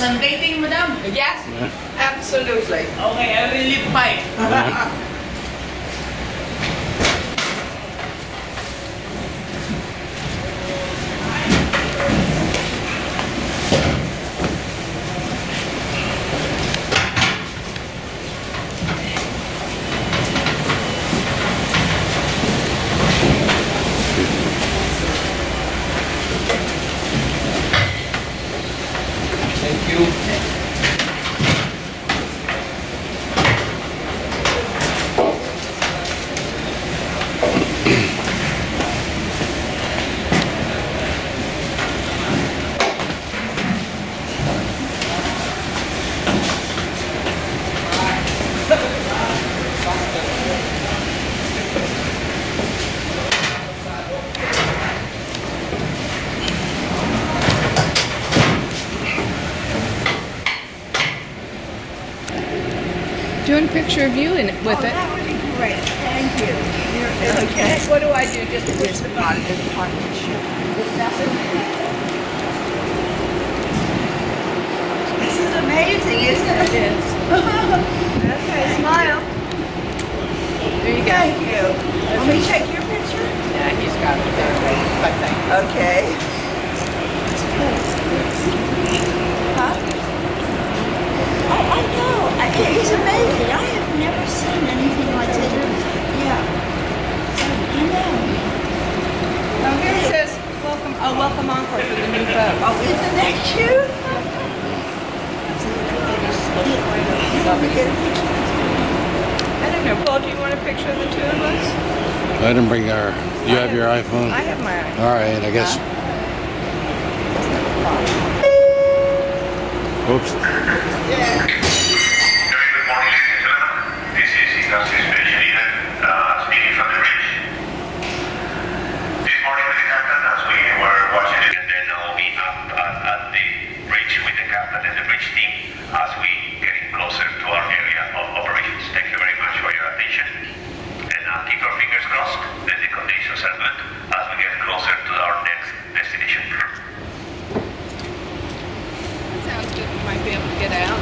Sunbathing, madam? Yes, absolutely. Okay, I will leave pipe. Thank you. Do you want a picture of you with it? That would be great. Thank you. Okay. What do I do? Just push the button. This is amazing, isn't it? It is. Okay, smile. There you go. Thank you. Let me take your picture. Yeah, he's got it there. But thank you. Okay. Huh? Oh, I know. It's amazing. I have never seen anything like this. Yeah. I know. Oh, here it says, welcome, welcome encore for the new boat. Oh, isn't that cute? Let me get a picture. I don't know, Paul, do you want a picture of the two of us? I didn't bring our. You have your iPhone? I have my iPhone. All right, I guess. Oops. Yeah. Very good morning, ladies and gentlemen. This is Ignacio Specialidad speaking from the bridge. This morning with the captain, as we were watching it, and then I'll be up at the bridge with the captain and the bridge team as we get closer to our area of operations. Thank you very much for your attention. And keep our fingers crossed that the conditions are good as we get closer to our next destination. Sounds good. We might be able to get out.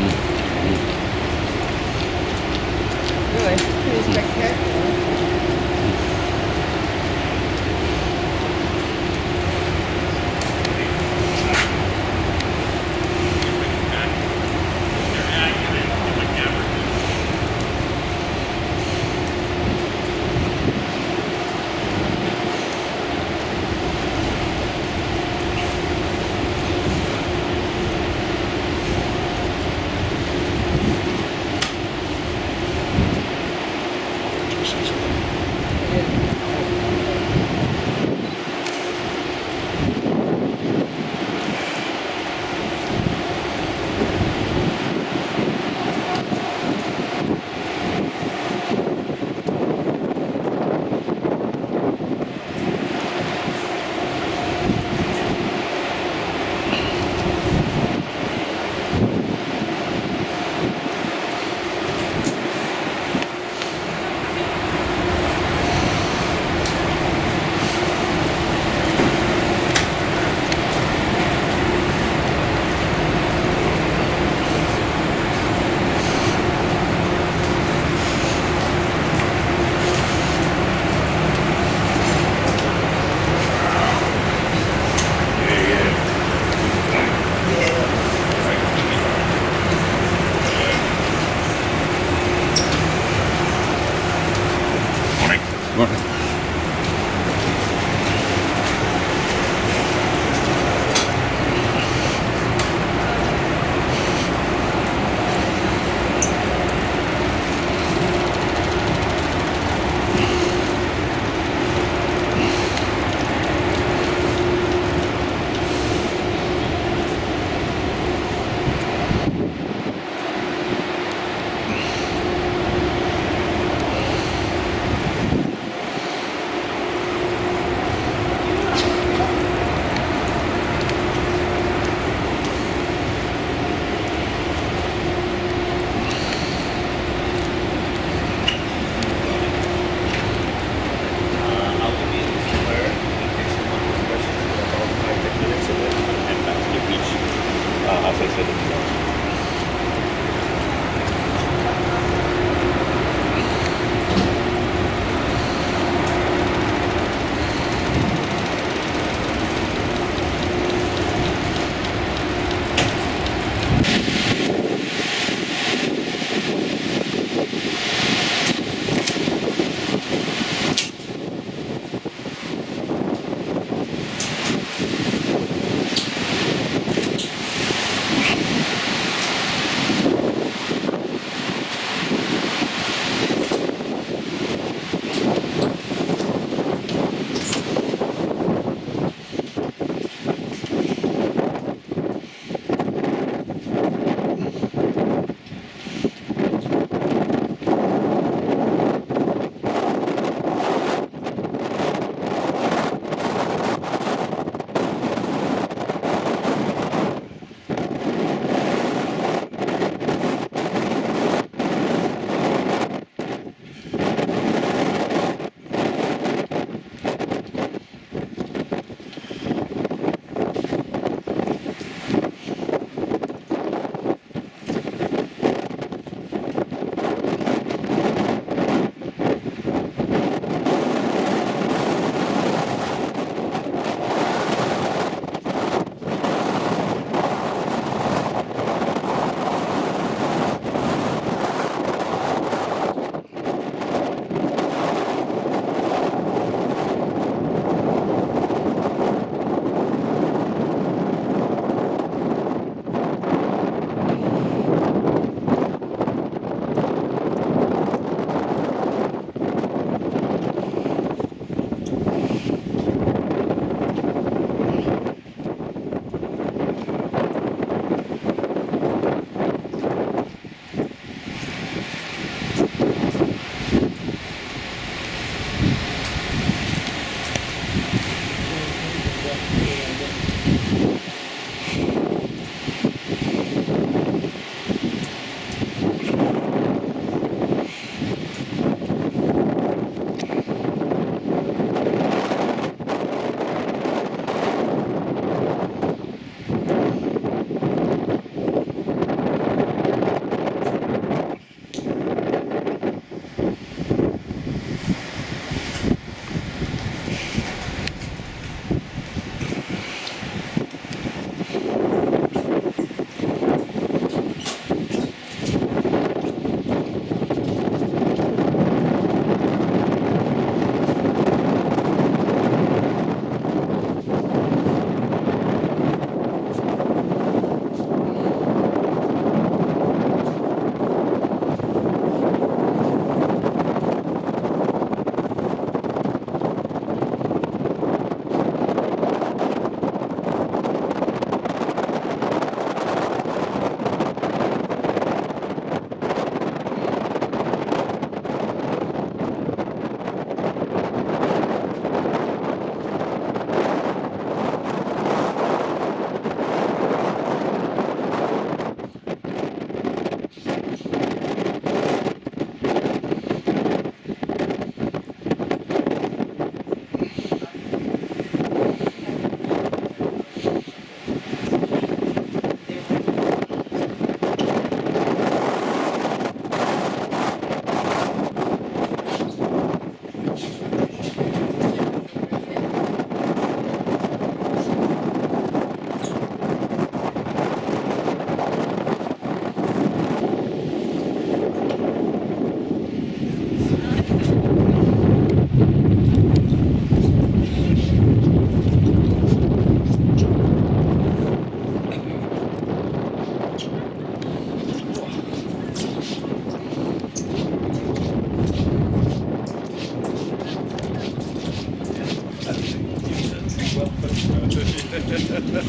Poser,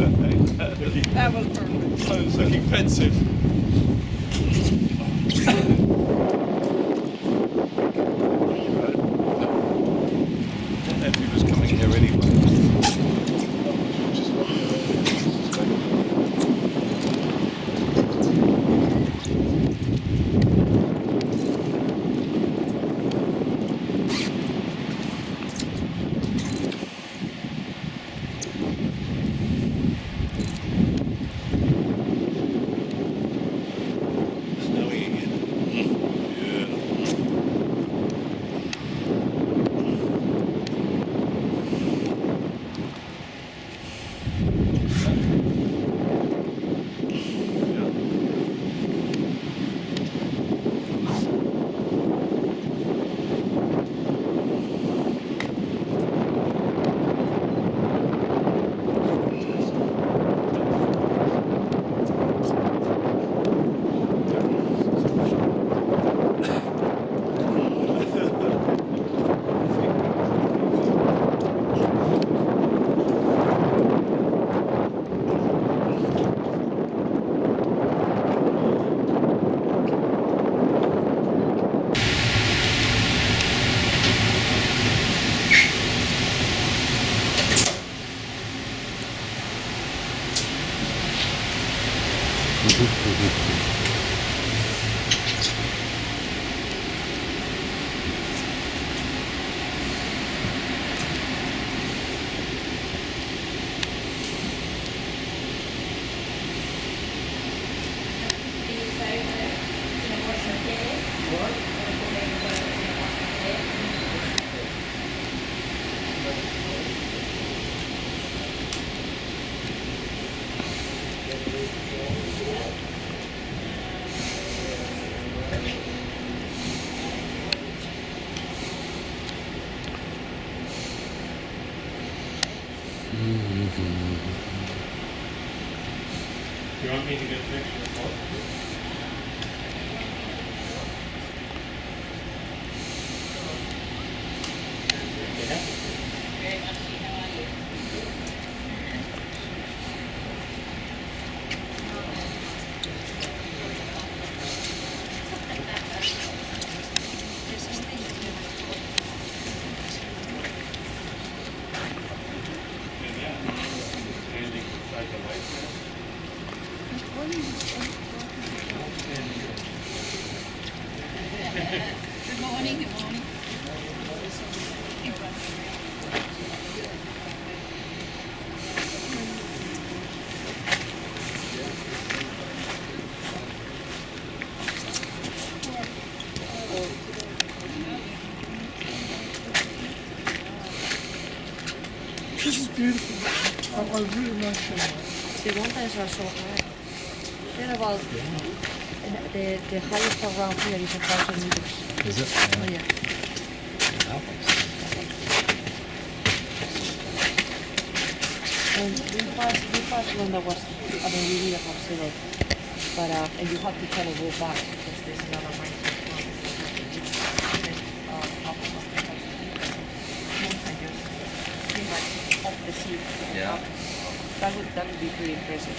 eh? That was perfect. Poser. Looking pensive. I don't know if he was coming here anyway. Snowy again. Yeah. You want me to get a picture of what? Standing beside the light there. Good morning, good morning. This is beautiful. I really like it. The mountains are so high. They're about the highest around here is 1,000 meters. Is it? Oh yeah. And we passed one that was, I mean, we did a consider, but and you have to kind of go back because there's another mountain. Off the sea. Yeah. That would be pretty impressive.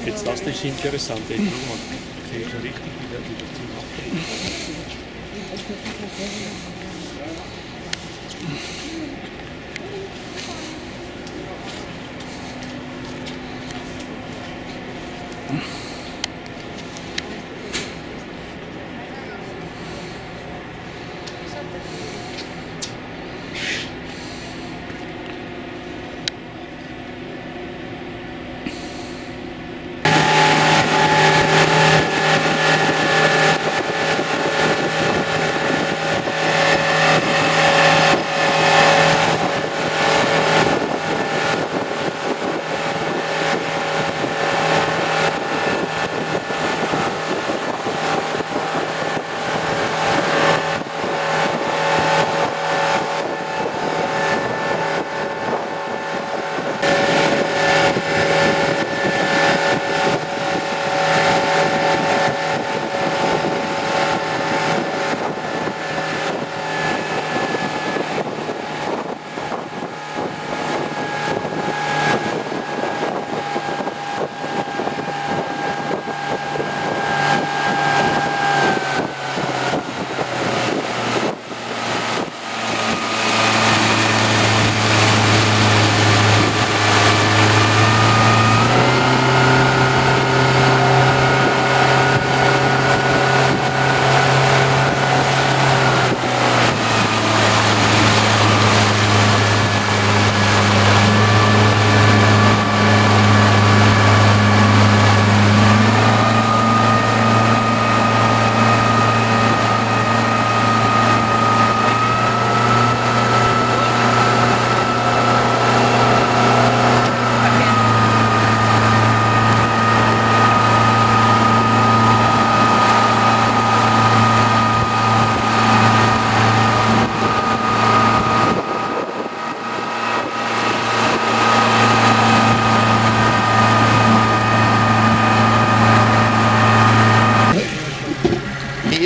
Jetzt das ist interessant, ich sehe schon richtig, wie das dazu macht.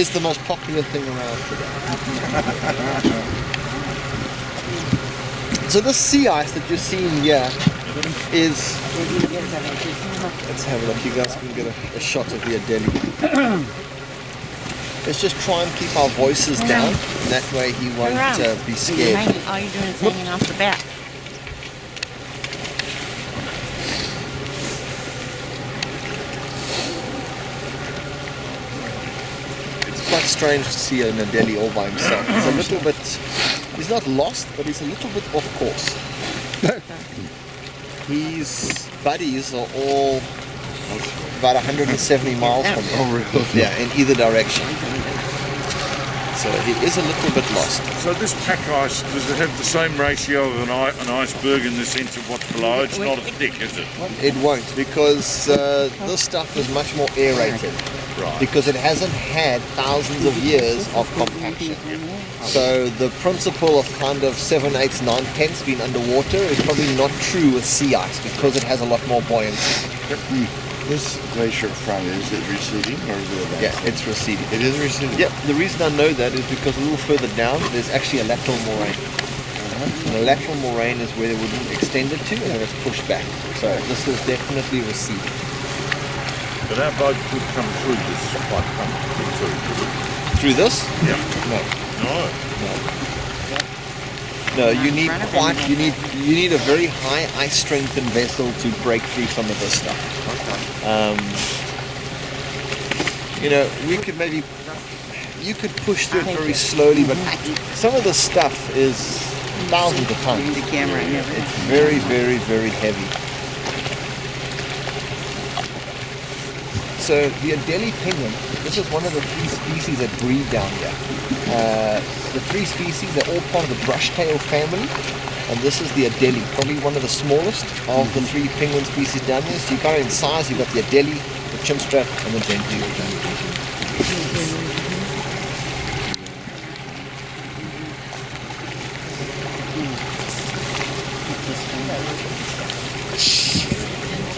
is the most popular thing around today. So this sea ice that you're seeing here is... Let's have a look. You guys can get a shot of the Adelie. Let's just try and keep our voices down. And that way he won't be scared. All you're doing is hanging off the back. It's quite strange to see an Adelie all by himself. He's a little bit... He's not lost, but he's a little bit off course. His buddies are all about 170 miles from him. Yeah, in either direction. So he is a little bit lost. So this pack ice, does it have the same ratio of an iceberg in the sense of what's below? It's not as thick, is it? It won't, because this stuff is much more aerated. Right. Because it hasn't had thousands of years of compaction. So the principle of kind of 7, 8, 9 tenths being underwater is probably not true with sea ice because it has a lot more buoyancy. This glacier front, is it receding or is it advancing? Yeah, it's receding. It is receding? Yep, the reason I know that is because a little further down there's actually a lateral moraine. And a lateral moraine is where they would extend it to and then it's pushed back. So this is definitely receding. But our boat could come through this quite comfortably too. Through this? Yeah. No. No. No, you need a very high ice strengthened vessel to break through some of this stuff. You know, you could push through it very slowly, but some of the stuff is thousands of tons. It's very, very, very heavy. So the Adelie penguin, this is one of the 3 species that breed down here. The 3 species, they're all part of the brushtail family, and this is the Adelie, probably one of the smallest of the 3 penguin species down there. So you got it in size, you've got the Adelie, the chinstrap, and the gentoo.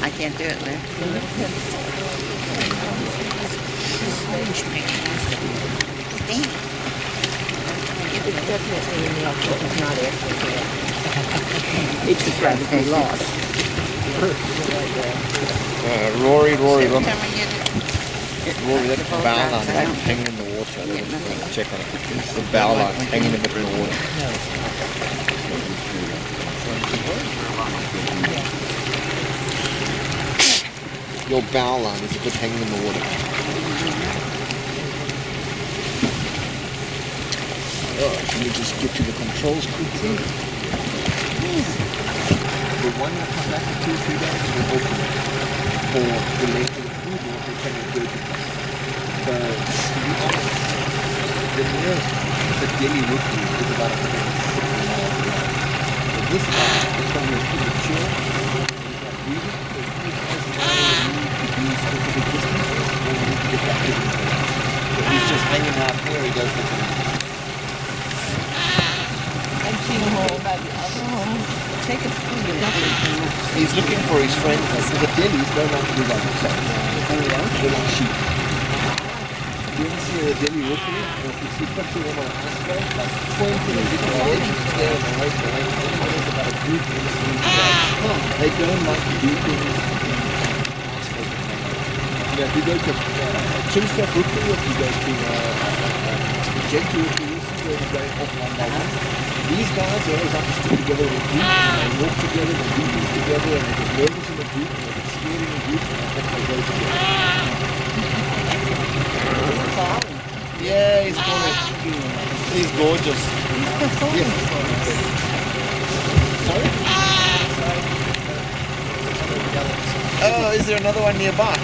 I can't do it, man. It's definitely in the outfit, it's not it. It's just rather be lost. Rory, look. Rory, that's the bow line hanging in the water. Check on it. It's the bow line hanging in the water. Your bow line is a bit hanging in the water. Let me just get to the controls quickly. The one that comes back in 2 or 3 days will open for the length of the food water can go to. So, to be honest, the nearest Adelie Rookie is about 160 miles away. So this guy is probably a pretty mature. He's not breathing, so he doesn't know to do specific distances or we need to get back to him. So he's just hanging out here, he goes looking. He's looking for his friends. The Adelis don't like to do that themselves. They're like sheep. You ever see a Adelie rookie? If you see pictures of them on an iceberg, like pointing and looking at edge, there and away from the lake, everyone is about a group in the sea. They don't like to do things in iceberg. You know, if you go to a chinstrap rookie, or if you go to a gentoo rookie, you see where they're going off one by one. These guys always have to stick together in a group, and they walk together, they do things together, and they get nervous in a group, and they get scared in a group, and I think they go together. Yeah, he's gorgeous. He's gorgeous. Yeah. Sorry? Oh, is there another one nearby?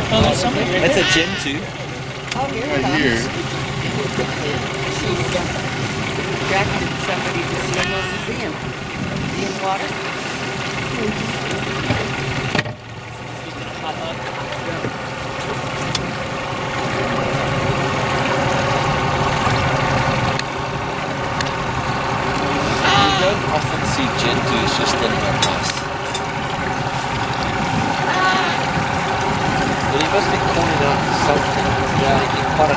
Oh, there's something. That's a gentoo. Oh, here Right here. Attracted somebody to see him to see him. See him water? You don't often see gentoos just standing on ice. But he must be calling out something. Yeah, quite a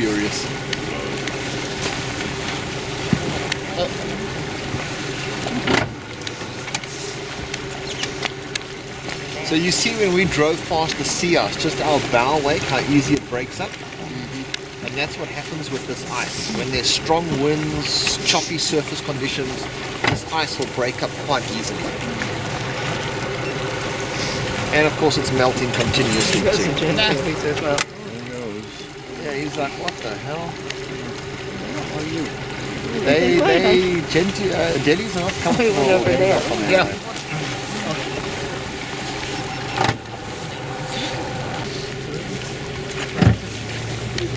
furious. So you see when we drove past the sea ice, just our bow wake, how easy it breaks up? And that's what happens with this ice. When there's strong winds, choppy surface conditions, this ice will break up quite easily. And of course it's melting continuously too. Yeah, he's like, what the hell? What are you? Delhi's not comfortable over there. Yeah.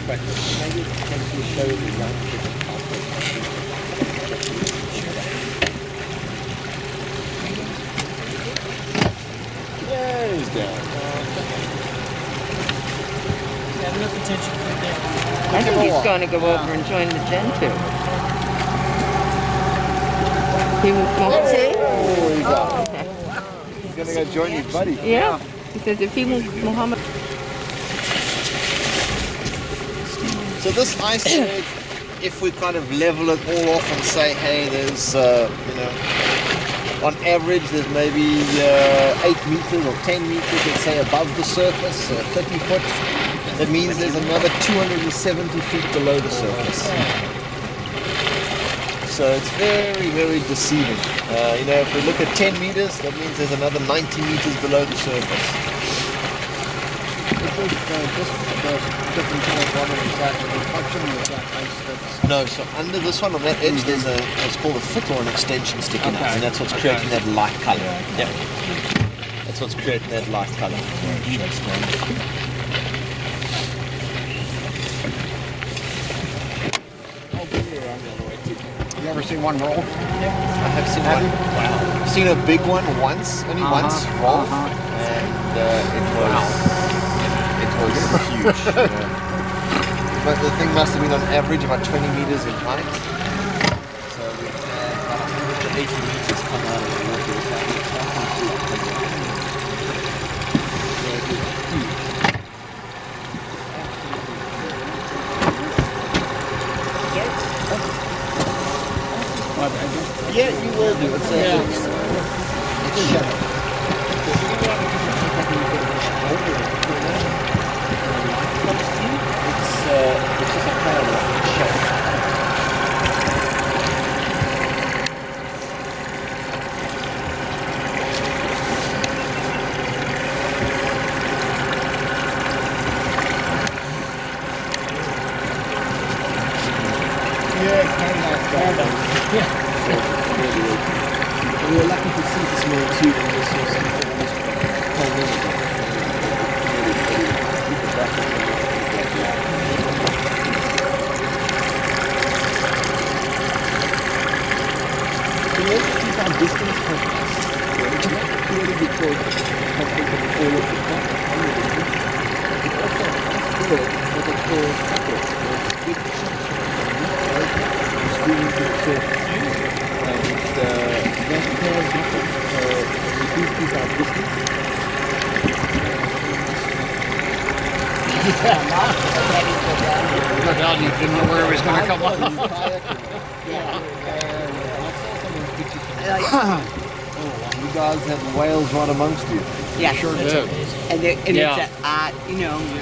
Maybe potentially show the young kids yeah, he's down. Have enough attention for that. I think he's going to go over and join the Gen 2. He won't see? Oh, he's up. He's going to go join his buddy. Yeah. He says if he wants Muhammad. So this iceberg, if we kind of level it all off and say, hey, there's, on average, there's maybe 8 meters or 10 meters, let's say, above the surface, 30 foot. That means there's another 270 feet below the surface. So it's very, very deceiving. If we look at 10 meters, that means there's another 90 meters below the surface. No, so under this one on that edge there's what's called a foot or an extension sticking out, and that's what's creating that light colour. Yeah. That's what's creating that light colour. You ever seen one roll? I have seen one. Wow. I've seen a big one once, only once, roll, and it was huge. But the thing must have been on average about 20 meters in height. So we had about 180 meters come out of the water. Yeah, you will do. It's shut. It's just a parallel shell. Yeah, it's kind of nice. Yeah. We were lucky to see this small tube and just use keep our distance from us. It's not purely because of all of the it's also what they call tablets, big chunks of screening to the surface. And that pairs different, so we do keep our distance. Go down, you didn't know where it was going to come up. You guys have whales right amongst you. Yeah, Sure did. And it's you're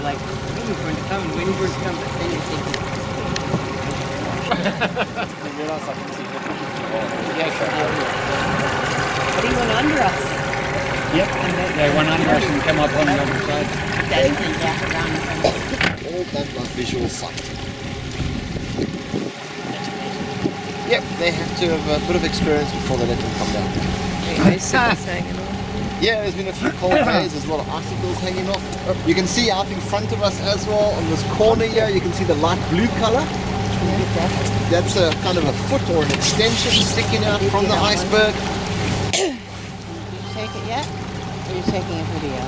like waiting for it to come, but then you think. But he went under us. Yep. They went under us and came up on the other side. All done by visual sight. Yep, they have to have a bit of experience before they let them come down. Yeah, there's been a few cold days, there's a lot of icicles hanging off. You can see out in front of us as well, on this corner here, you can see the light blue color. That's a kind of a foot or an extension sticking out from the iceberg. Did you take it yet? Or are you taking a video?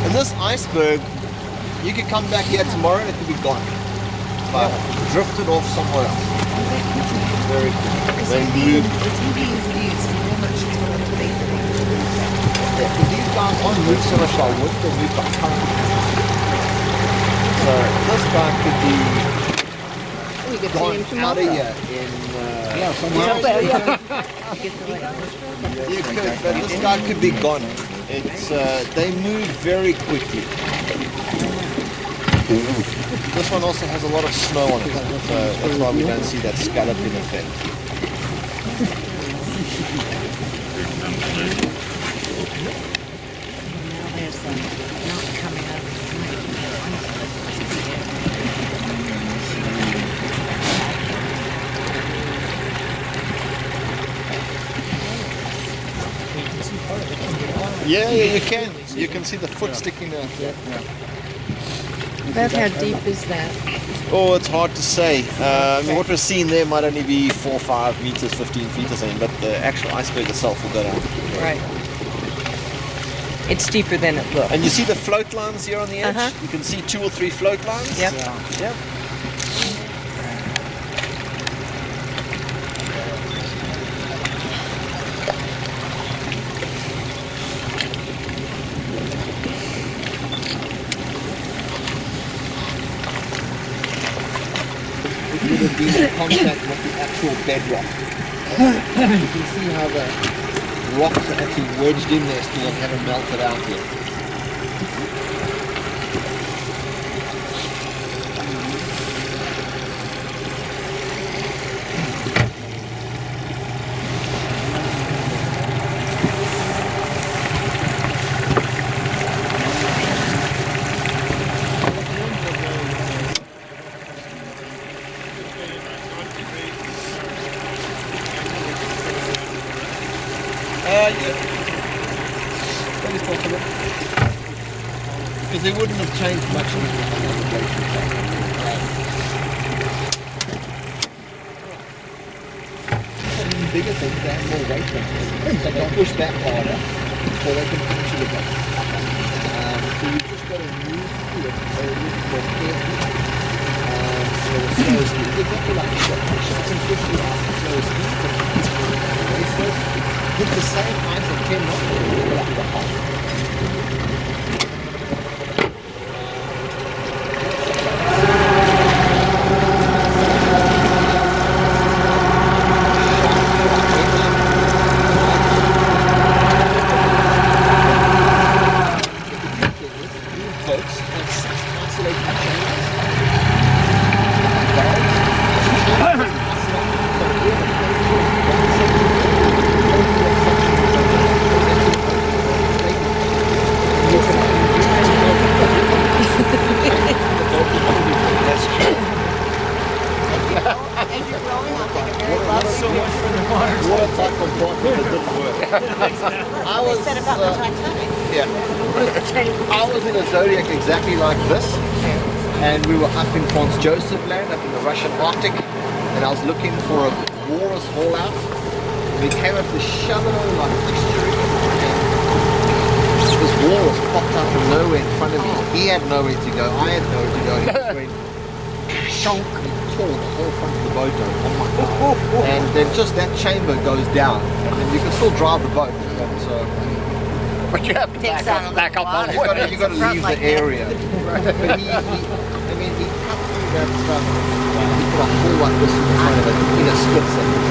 And this iceberg, you could come back here tomorrow and it could be gone. But drifted off somewhere else. Very cool. Very blue. Yeah, because these guys aren't moved so much by wind, they're moved by current. guy could be We could see gone him out tomorrow. of here in Somewhere, yeah. you could, but this guy could be gone. It's they move very quickly. This one also has a lot of snow on it, so that's why we don't see that scalloping effect. Now there's the mountain coming up. Yeah, you can. You can see the foot sticking out. Yeah. About how deep is that? Oh, it's hard to say. I mean, what we're seeing there might only be 4 or 5 meters, 15 feet or something, but the actual iceberg itself will go down. Right. It's deeper than it looks. And you see the float lines here on the edge? Uh-huh. You can see 2 or 3 float lines? Yep. Yep. It would have been in contact with the actual bedrock. You can see how the rocks are actually wedged in there still and haven't melted out yet. That is possible. Because they wouldn't have changed much in the even bigger things, they have more weight on them. So they push that harder, so they can push it again. So you've just got to move through it a little more carefully. So slow speed. It's exactly like a shot. Shots and push you off slow speed. Very slow speed. With the same height of 10 knots, you'll go up to half. Boats have 6 isolated chambers. Watertight compartment that didn't work. I was Said about the Titanic. yeah. I was in a Zodiac exactly like this, and we were up in Franz Josef Land, up in the Russian Arctic, and I was looking for a walrus haul out. We came up this shallow like estuary, and this walrus popped up from nowhere in front of me. He had nowhere to go, I had nowhere to go. He just went shonk and tore the whole front of the boat over. Oh my God. And then just that chamber goes down, and you can still drive the boat. But you have to back up on it. You got to leave the area. But he I mean, he cut through that stuff. He put a hole like this in front of it in a split second.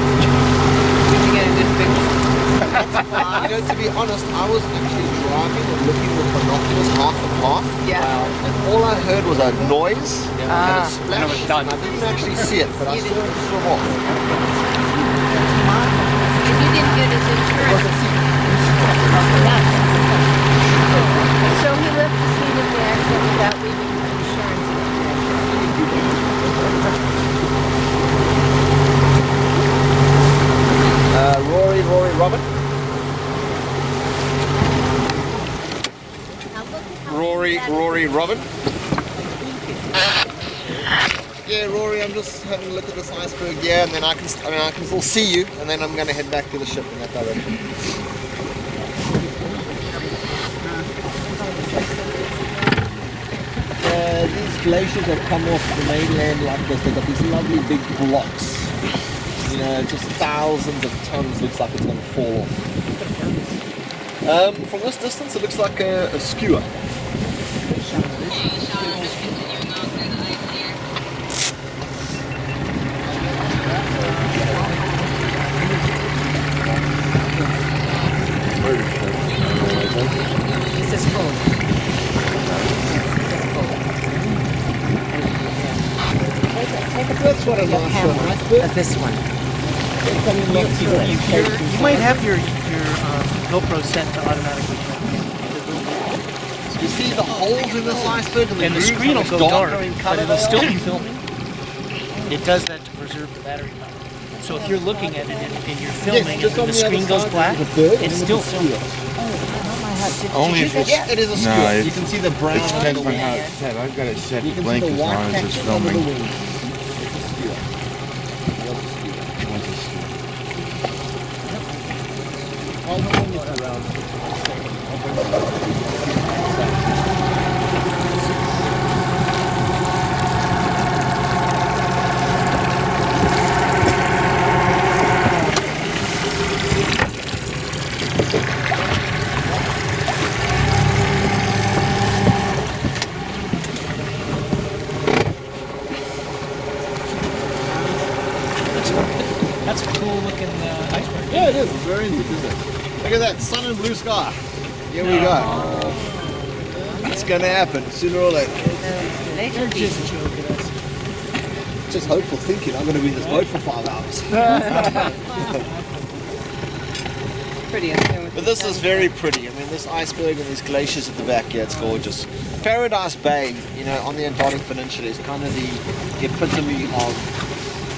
Did you get a good picture? You know, to be honest, I was actually driving and looking with binoculars half and half. Yeah. And all I heard was a noise and a splash. And it was done. I didn't actually see it, but I saw it swim off. If you didn't get his insurance. So he left the scene of the accident without leaving the insurance. Rory, Robin. Rory, Robin. Yeah, Rory, I'm just having a look at this iceberg. Yeah, and then I can still see you, and then I'm going to head back to the ship in that direction. These glaciers have come off the mainland like this. They've got these lovely big blocks. You know, just thousands of tons. Looks like it's going to fall off. From this distance, it looks like a skewer. That's what I love Of this one. You might have your GoPro set to automatically show. You see the holes in this iceberg and And the grooves, screen will how go much dark, darker in but colour it'll they still are? be filming. It does that to preserve the battery power. So if you're looking at it and you're filming just and on the the screen other goes side, black, there's a bird it's and still it's a filming. Only if it's... Yeah, it is a skewer. No, You it's, can see the brown it on depends the on wing. how it's set. I've got it set You can see blank the as white long as it's patches under the filming. wings. It's a skewer. What's a skewer? What's a skewer? I'll bring it around. That's a cool looking iceberg. Yeah, it is. It's very neat, isn't it? Look at that sun and blue sky. Here we go. It's going to happen sooner or later. They're just joking us. Just hopeful thinking I'm going to be in this boat for 5 hours. Pretty. But this is very pretty. I mean, this iceberg and these glaciers at the back here, it's gorgeous. Paradise Bay, you know, on the Antarctic Peninsula is kind of the epitome of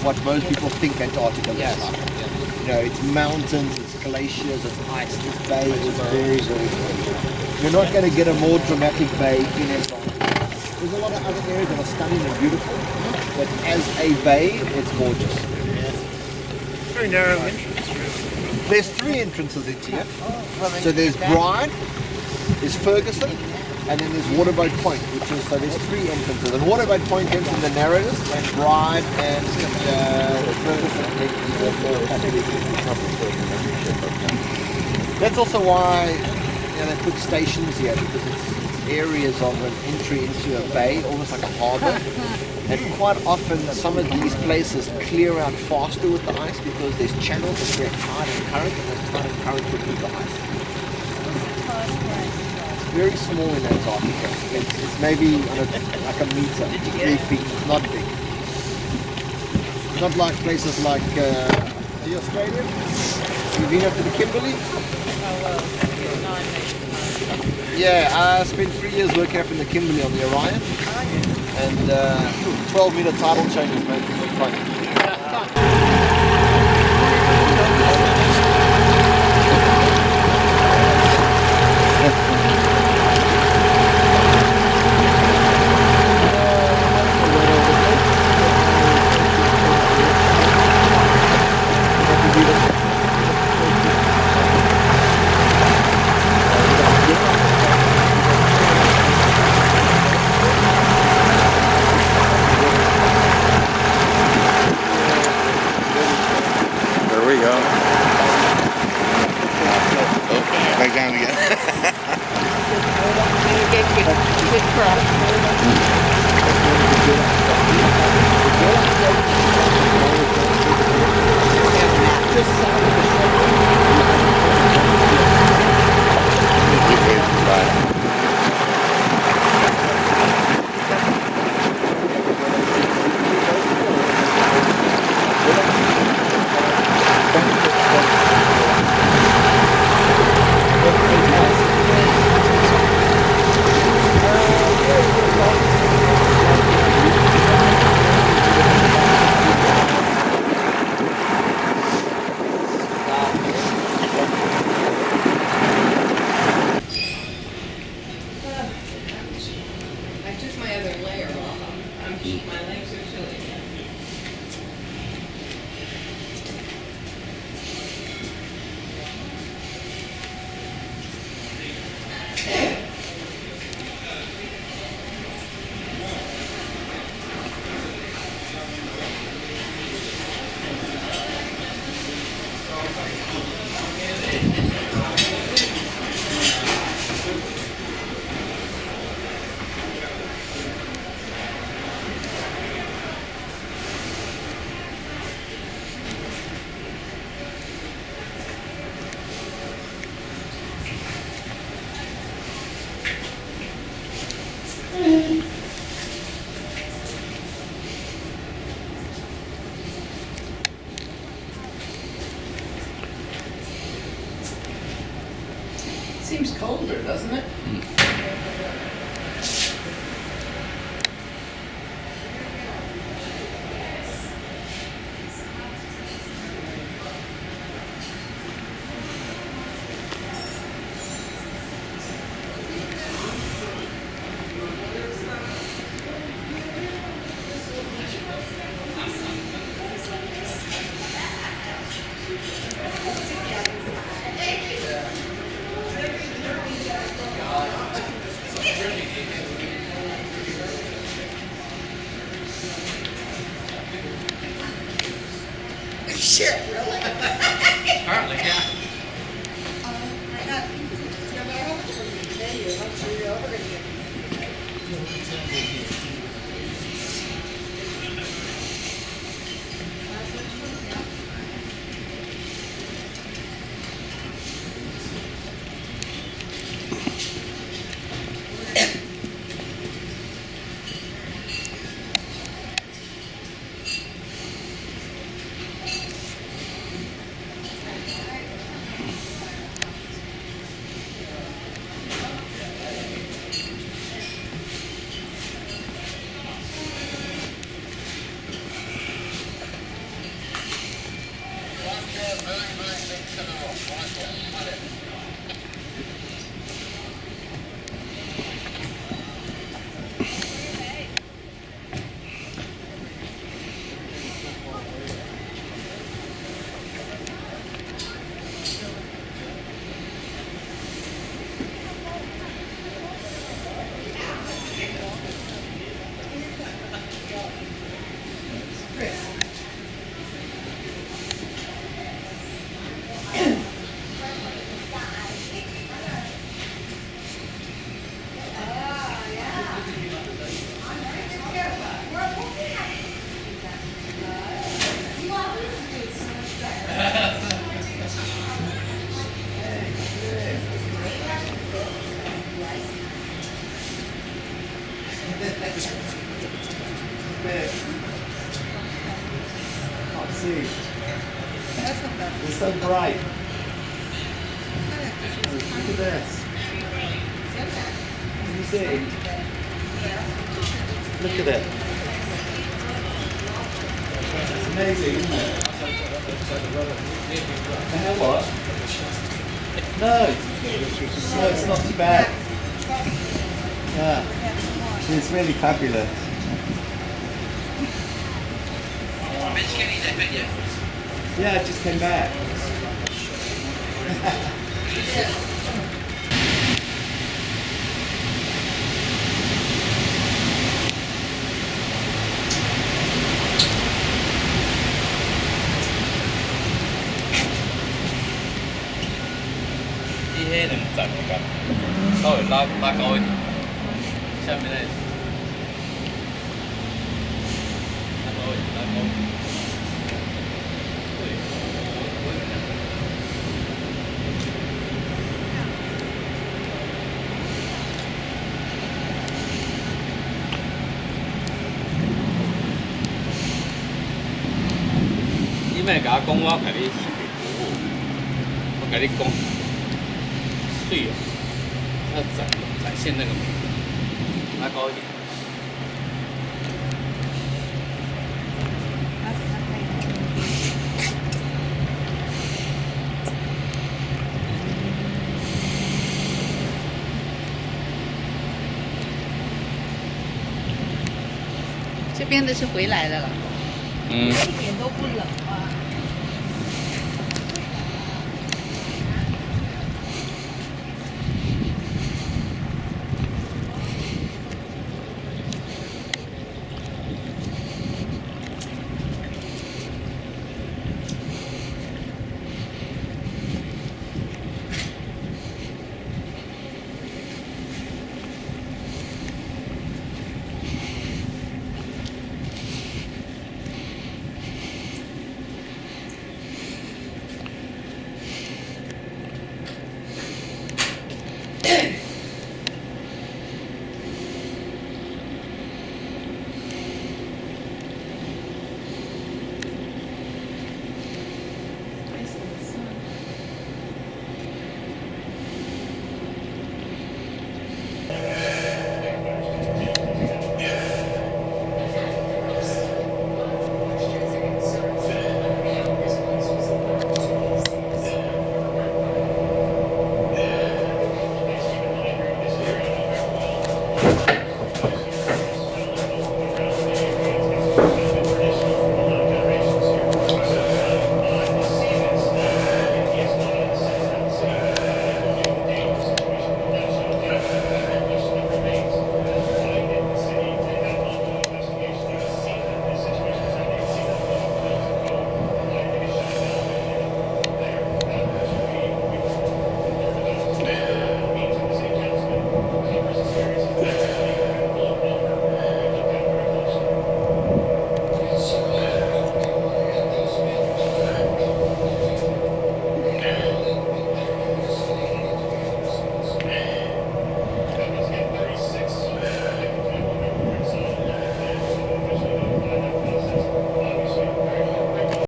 what most people think Antarctica looks like. You know, it's mountains, it's glaciers, it's ice. This bay is very, very pretty. You're not going to get a more dramatic bay in Antarctica. There's a lot of other areas that are stunning and beautiful, but as a bay, it's gorgeous. Very narrow entrance. There's 3 entrances into here. So there's Bride, there's Ferguson, and then there's Waterboat Point, which is, so there's 3 entrances. And Waterboat Point ends in the narrowest, and Bride and Ferguson ends in the more popular. That's also why they put stations here, because it's areas of an entry into a bay, almost like a harbour. And quite often some of these places clear out faster with the ice because there's channels that create tide and current, and that tide and current will move the ice. It's very small in Antarctica. It's maybe like a meter, 3 feet. It's not big. It's not like places like are you Australian? You've been up to the Kimberley? Yeah, I spent 3 years working up in the Kimberley on the Orion, and 12-meter tidal changes made it fun. There we go. Oh, back down again. Good crash. I took my other layer off. My legs are chilly. colder, doesn't it? Shit, really? Apparently, yeah. Can't see. It's so bright. Look at this. Can you see? Look at it. It's amazing, isn't it? You know what? No. No, it's not too bad. Yeah. It's really fabulous. Yeah, I just came back. 一黑能站不干，稍微拉高一点，下面那里拉高一点，拉高一点。你莫甲我讲，我甲你我甲你讲。 对哦，要展现那个美，拉高一点。这边的是回来的了，嗯，一点都不冷。